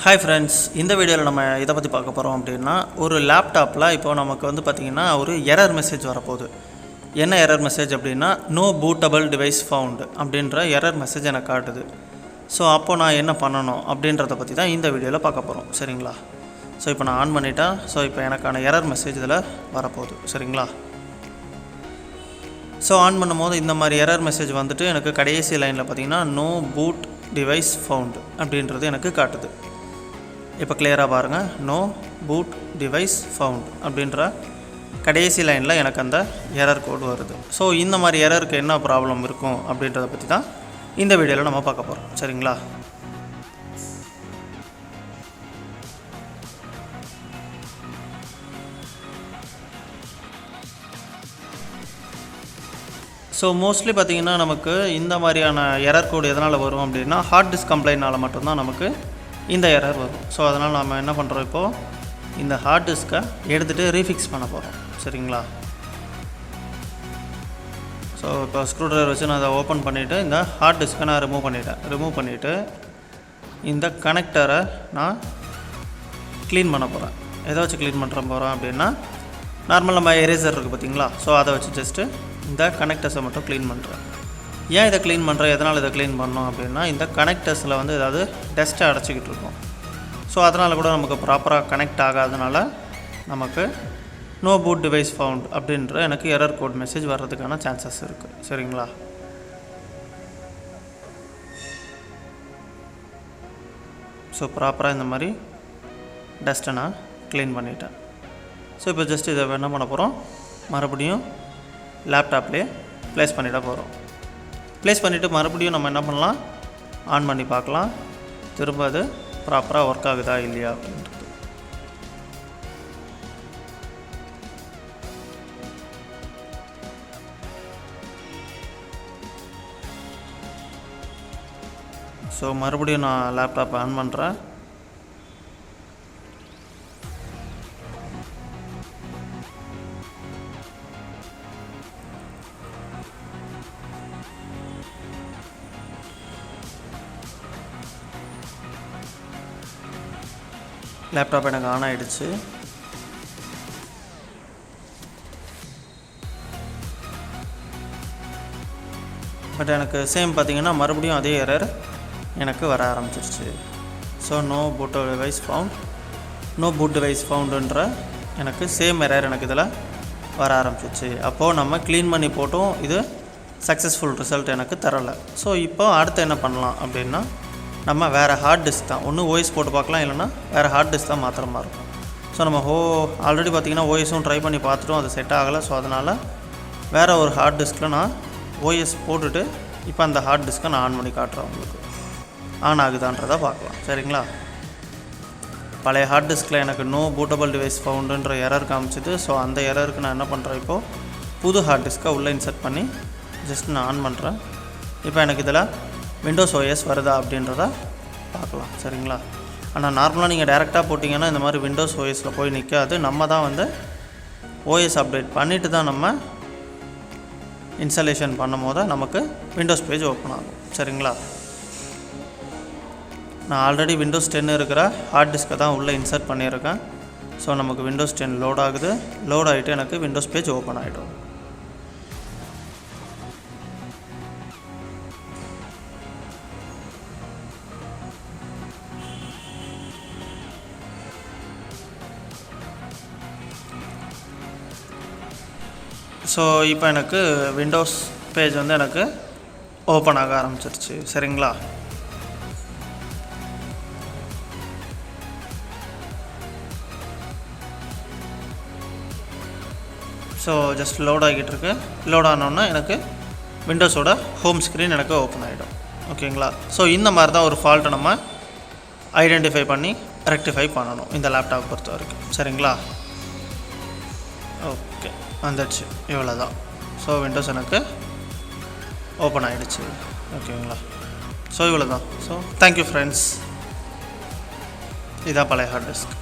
Hi friends, இந்த வீடியோவில் நம்ம இதை பற்றி பார்க்க போகிறோம் அப்படின்னா, ஒரு லேப்டாப்பில் இப்போ நமக்கு வந்து பார்த்திங்கன்னா ஒரு எரர் மெசேஜ் வரப்போகுது. என்ன எரர் மெசேஜ் அப்படின்னா, நோ பூட்டபிள் டிவைஸ் ஃபவுண்டு அப்படின்ற எரர் மெசேஜ் எனக்கு காட்டுது. ஸோ அப்போது நான் என்ன பண்ணணும் அப்படின்றத பற்றி தான் இந்த வீடியோவில் பார்க்க போகிறோம். சரிங்களா? ஸோ இப்போ நான் ஆன் பண்ணிட்டேன். ஸோ இப்போ எனக்கான எரர் மெசேஜ் இதில் வரப்போகுது. சரிங்களா? ஸோ ஆன் பண்ணும்போது இந்த மாதிரி எரர் மெசேஜ் வந்துட்டு எனக்கு கடைசி லைனில் பார்த்திங்கன்னா நோ பூட் டிவைஸ் ஃபவுண்டு அப்படின்றது எனக்கு காட்டுது. இப்போ கிளியராக பாருங்கள், நோ பூட் டிவைஸ் ஃபவுண்ட் அப்படின்ற கடைசி லைனில் எனக்கு அந்த எரர் கோடு வருது. ஸோ இந்த மாதிரி எரருக்கு என்ன ப்ராப்ளம் இருக்கும் அப்படின்றத பற்றி தான் இந்த வீடியோவில் நம்ம பார்க்க போகிறோம். சரிங்களா? ஸோ மோஸ்ட்லி பார்த்திங்கன்னா நமக்கு இந்த மாதிரியான எரர் கோடு எதனால் வரும் அப்படின்னா, ஹார்ட் டிஸ்க் கம்ப்ளைண்ட்னால் மட்டும்தான் நமக்கு இந்த எரர் வரும். ஸோ அதனால் நம்ம என்ன பண்ணுறோம், இப்போது இந்த ஹார்ட் டிஸ்க்கை எடுத்துகிட்டு ரீஃபிக்ஸ் பண்ண போகிறோம். சரிங்களா? ஸோ இப்போ ஸ்க்ரூ ட்ரைவர் வச்சு நான் அதை ஓப்பன் பண்ணிவிட்டு இந்த ஹார்ட் டிஸ்க்கை நான் ரிமூவ் பண்ணிவிட்டு இந்த கனெக்டரை நான் க்ளீன் பண்ண போகிறேன். எதை வச்சு க்ளீன் பண்ணுற போகிறேன் அப்படின்னா, நார்மல் நம்ம எரேசர் இருக்குது பார்த்திங்களா? ஸோ அதை வச்சு ஜஸ்ட்டு இந்த கனெக்டர்ஸை மட்டும் க்ளீன் பண்ணுறேன். ஏன் இதை க்ளீன் பண்ணுறேன், எதனால் இதை க்ளீன் பண்ணோம் அப்படின்னா, இந்த கனெக்டர்ஸில் வந்து ஏதாவது டஸ்ட்டை அடைச்சிக்கிட்டு இருக்கும். ஸோ அதனால் கூட நமக்கு ப்ராப்பராக கனெக்ட் ஆகாதனால நமக்கு நோ பூட் டிவைஸ் ஃபவுண்ட் அப்படின்ற எனக்கு எரர் கோட் மெசேஜ் வர்றதுக்கான சான்சஸ் இருக்குது. சரிங்களா? ஸோ ப்ராப்பராக இந்த மாதிரி டஸ்ட்டை நான் க்ளீன் பண்ணிட்டேன். ஸோ இப்போ ஜஸ்ட் இதை என்ன பண்ண போகிறோம், மறுபடியும் லேப்டாப்லேயே ப்ளேஸ் பண்ணிட போகிறோம். ப்ளேஸ் பண்ணிவிட்டு மறுபடியும் நம்ம என்ன பண்ணலாம், ஆன் பண்ணி பார்க்கலாம், திரும்ப அது ப்ராப்பராக ஒர்க் ஆகுதா இல்லையா அப்படின்றது. ஸோ மறுபடியும் நான் லேப்டாப்பை ஆன் பண்ணுறேன். லேப்டாப் எனக்கு ஆன் ஆகிடுச்சு. பட் எனக்கு சேம் பார்த்திங்கன்னா மறுபடியும் அதே எரர் எனக்கு வர ஆரம்பிச்சிருச்சு. ஸோ நோ பூட் டிவைஸ் ஃபவுண்டுன்ற எனக்கு சேம் எரர் எனக்கு இதில் வர ஆரம்பிச்சிருச்சு. அப்போது நம்ம க்ளீன் பண்ணி போட்டும் இது சக்ஸஸ்ஃபுல் ரிசல்ட் எனக்கு தரலை. ஸோ இப்போ அடுத்து என்ன பண்ணலாம் அப்படின்னா, நம்ம வேறு ஹார்ட் டிஸ்க் தான், ஒன்று ஓஎஸ் போட்டு பார்க்கலாம், இல்லைனா வேறு ஹார்ட் டிஸ்க் தான் மாத்திர மாதிரி இருக்கும். ஸோ நம்ம ஆல்ரெடி பார்த்திங்கன்னா ஓஎஸும் ட்ரை பண்ணி பார்த்துட்டோம், அது செட் ஆகலை. ஸோ அதனால் வேறு ஒரு ஹார்ட் டிஸ்கில் நான் ஓஎஸ் போட்டுட்டு இப்போ அந்த ஹார்ட் டிஸ்க்கை நான் ஆன் பண்ணி காட்டுறேன். உங்களுக்கு ஆன் ஆகுதான்றதை பார்க்கலாம். சரிங்களா? பழைய ஹார்ட் டிஸ்கில் எனக்கு நோ பூட்டபிள் டிவைஸ் ஃபவுண்டுன்ற எரர் காமிச்சிது. ஸோ அந்த எரருக்கு நான் என்ன பண்ணுறேன், இப்போது புது ஹார்ட் டிஸ்க்கை உள்ளே இன்சர்ட் பண்ணி ஜஸ்ட் நான் ஆன் பண்ணுறேன். இப்போ எனக்கு இதில் விண்டோஸ் ஓஎஸ் வருதா அப்படின்றத பார்க்கலாம். சரிங்களா? ஆனால் நார்மலாக நீங்கள் டேரெக்டாக போட்டிங்கன்னா இந்த மாதிரி விண்டோஸ் ஓஎஸில் போய் நிற்காது. நம்ம தான் வந்து ஓஎஸ் அப்டேட் பண்ணிவிட்டு தான் நம்ம இன்ஸ்டாலேஷன் பண்ணும் போது நமக்கு விண்டோஸ் பேஜ் ஓப்பன் ஆகும். சரிங்களா? நான் ஆல்ரெடி விண்டோஸ் 10 இருக்கிற ஹார்ட் டிஸ்க்கை தான் உள்ளே இன்சர்ட் பண்ணியிருக்கேன். ஸோ நமக்கு விண்டோஸ் 10 லோட் ஆகுது. லோட் ஆகிட்டு எனக்கு விண்டோஸ் பேஜ் ஓப்பன் ஆகிடும். ஸோ இப்போ எனக்கு விண்டோஸ் பேஜ் வந்து எனக்கு ஓப்பன் ஆக ஆரம்பிச்சிருச்சு. சரிங்களா? ஸோ ஜஸ்ட் லோட் ஆகிட்டு இருக்கு. லோட் ஆனோன்னா எனக்கு விண்டோஸோட ஹோம் ஸ்க்ரீன் எனக்கு ஓப்பன் ஆகிடும். ஓகேங்களா? ஸோ இந்த மாதிரி தான் ஒரு ஃபால்ட்டை நம்ம ஐடென்டிஃபை பண்ணி ரெக்டிஃபை பண்ணணும் இந்த லேப்டாப் பொறுத்த வரைக்கும். சரிங்களா? ஓகே, வந்துடுச்சு. இவ்வளோ தான். ஸோ விண்டோஸ் எனக்கு ஓப்பன் ஆகிடுச்சு. ஓகேங்களா? ஸோ இவ்வளோ தான். So thank you friends. இதான் பழைய ஹார்ட் டிஸ்க்.